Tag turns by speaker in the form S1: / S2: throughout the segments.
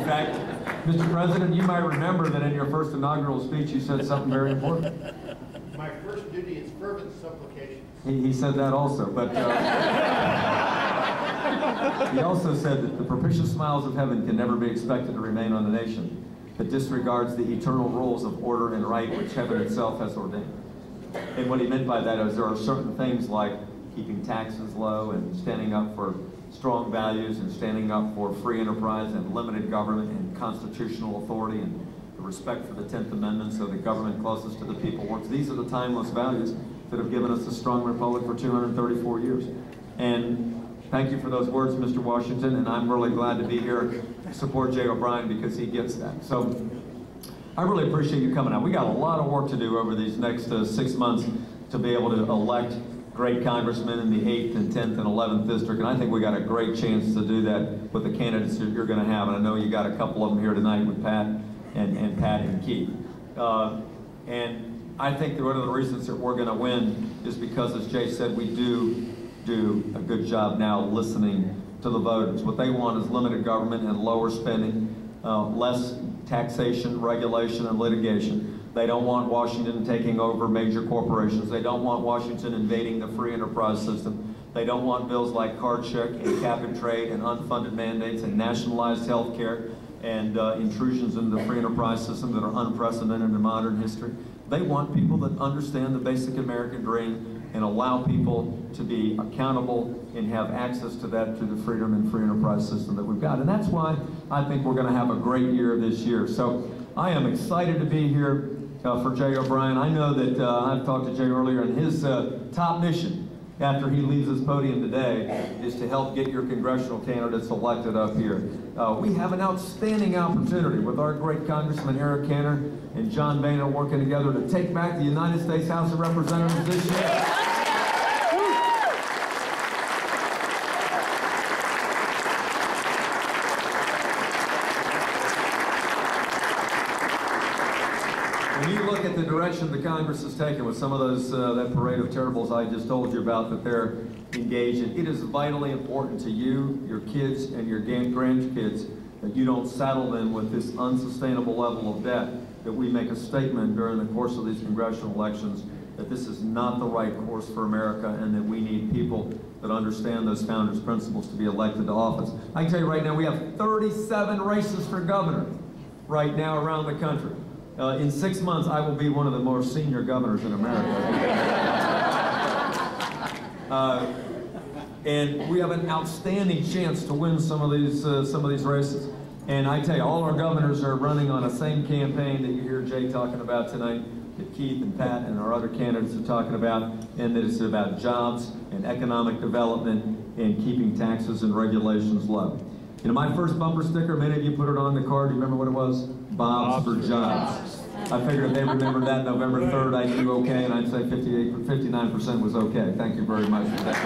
S1: fact, Mr. President, you might remember that in your first inaugural speech you said something very important.
S2: My first duty is fervent supplication.
S1: He said that also, but he also said that the propitious smiles of heaven can never be expected to remain on the nation that disregards the eternal rules of order and right which heaven itself has ordained. And what he meant by that is there are certain things like keeping taxes low and standing up for strong values and standing up for free enterprise and limited government and constitutional authority and the respect for the 10th Amendment so the government closest to the people works. These are the timeless values that have given us a strong republic for 234 years. And thank you for those words, Mr. Washington, and I'm really glad to be here to support Jay O'Brien because he gets that. So I really appreciate you coming out. We got a lot of work to do over these next 6 months to be able to elect great congressmen in the 8th and 10th and 11th district, and I think we got a great chance to do that with the candidates that you're going to have, and I know you got a couple of them here tonight with Pat and Keith. And I think that one of the reasons that we're going to win is because, as Jay said, we do a good job now listening to the voters. What they want is limited government and lower spending, less taxation, regulation, and litigation. They don't want Washington taking over major corporations. They don't want Washington invading the free enterprise system. They don't want bills like card check and cap and trade and unfunded mandates and nationalized health care and intrusions into the free enterprise system that are unprecedented in modern history. They want people that understand the basic American dream and allow people to be accountable and have access to that through the freedom and free enterprise system that we've got. And that's why I think we're going to have a great year this year. So I am excited to be here for Jay O'Brien. I know that I've talked to Jay earlier, and his top mission after he leaves this podium today is to help get your congressional candidates elected up here. We have an outstanding opportunity with our great Congressman Eric Cantor and John Boehner working together to take back the United States House of Representatives this year. When you look at the direction the Congress has taken with some of those, that parade of terribles I just told you about that they're engaged in, it is vitally important to you, your kids, and your grandkids that you don't saddle them with this unsustainable level of debt, that we make a statement during the course of these congressional elections that this is not the right course for America and that we need people that understand those founders' principles to be elected to office. I can tell you right now, we have 37 races for governor right now around the country. In 6 months, I will be one of the more senior governors in America. And we have an outstanding chance to win some of these races. And I tell you, all our governors are running on a same campaign that you hear Jay talking about tonight, that Keith and Pat and our other candidates are talking about, and that it's about jobs and economic development and keeping taxes and regulations low. You know, my first bumper sticker, many of you put it on the card. Do you remember what it was? Bob's for Jobs. I figured if they remembered that November 3rd, I'd do okay, and I'd say 59% was okay. Thank you very much for that.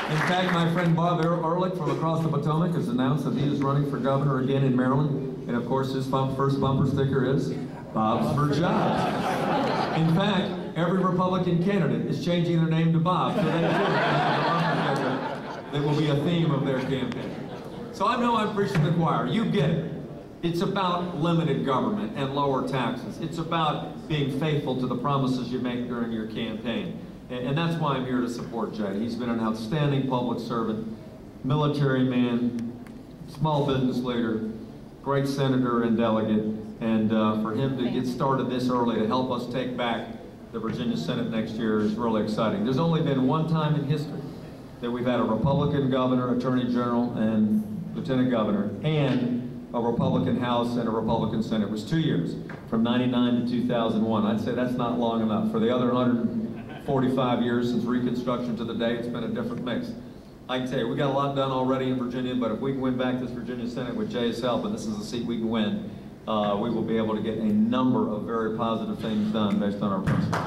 S1: In fact, my friend Bob Ehrlich from across the Potomac has announced that he is running for governor again in Maryland. And of course, his first bumper sticker is Bob's for Jobs. In fact, every Republican candidate is changing their name to Bob, so they that will be a theme of their campaign. So I know I'm preaching to the choir. You get it. It's about limited government and lower taxes. It's about being faithful to the promises you make during your campaign. And that's why I'm here to support Jay. He's been an outstanding public servant, military man, small business leader, great senator and delegate. And for him to get started this early to help us take back the Virginia Senate next year is really exciting. There's only been one time in history that we've had a Republican governor, attorney general, and lieutenant governor, and a Republican House and a Republican Senate. It was 2 years, from '99 to 2001. I'd say that's not long enough. For the other 145 years since Reconstruction to the day, it's been a different mix. I can tell you, we got a lot done already in Virginia, but if we can win back this Virginia Senate with Jay's help, and this is a seat we can win, we will be able to get a number of very positive things done based on our principles.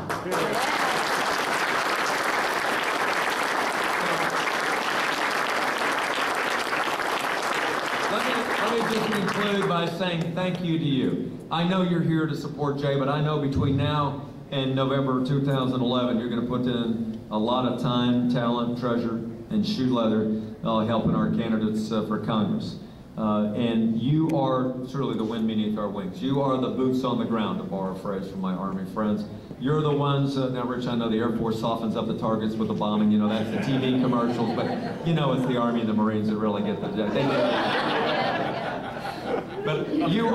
S1: Let me just conclude by saying thank you to you. I know you're here to support Jay, but I know between now and November 2011, you're going to put in a lot of time, talent, treasure, and shoe leather helping our candidates for Congress. And you are truly the wind beneath our wings. You are the boots on the ground, to borrow a phrase from my Army friends. You're the ones, now Rich, I know the Air Force softens up the targets with the bombing, you know, that's the TV commercials, but you know it's the Army and the Marines that really get the But you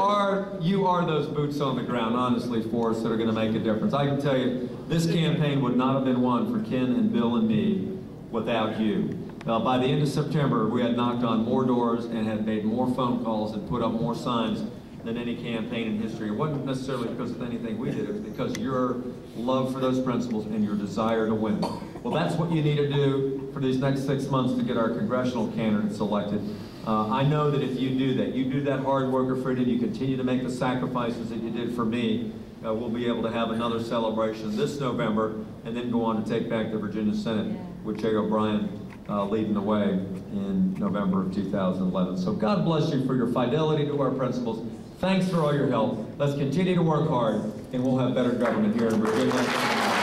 S1: are those boots on the ground, honestly, for us, that are going to make a difference. I can tell you, this campaign would not have been won for Ken and Bill and me without you. By the end of September, we had knocked on more doors and had made more phone calls and put up more signs than any campaign in history. It wasn't necessarily because of anything we did, it was because your love for those principles and your desire to win. Well, that's what you need to do for these next 6 months to get our congressional candidates elected. I know that if you do that hard work of freedom, you continue to make the sacrifices that you did for me, we'll be able to have another celebration this November and then go on to take back the Virginia Senate with Jay O'Brien leading the way in November of 2011. So God bless you for your fidelity to our principles. Thanks for all your help. Let's continue to work hard, and we'll have better government here in Virginia.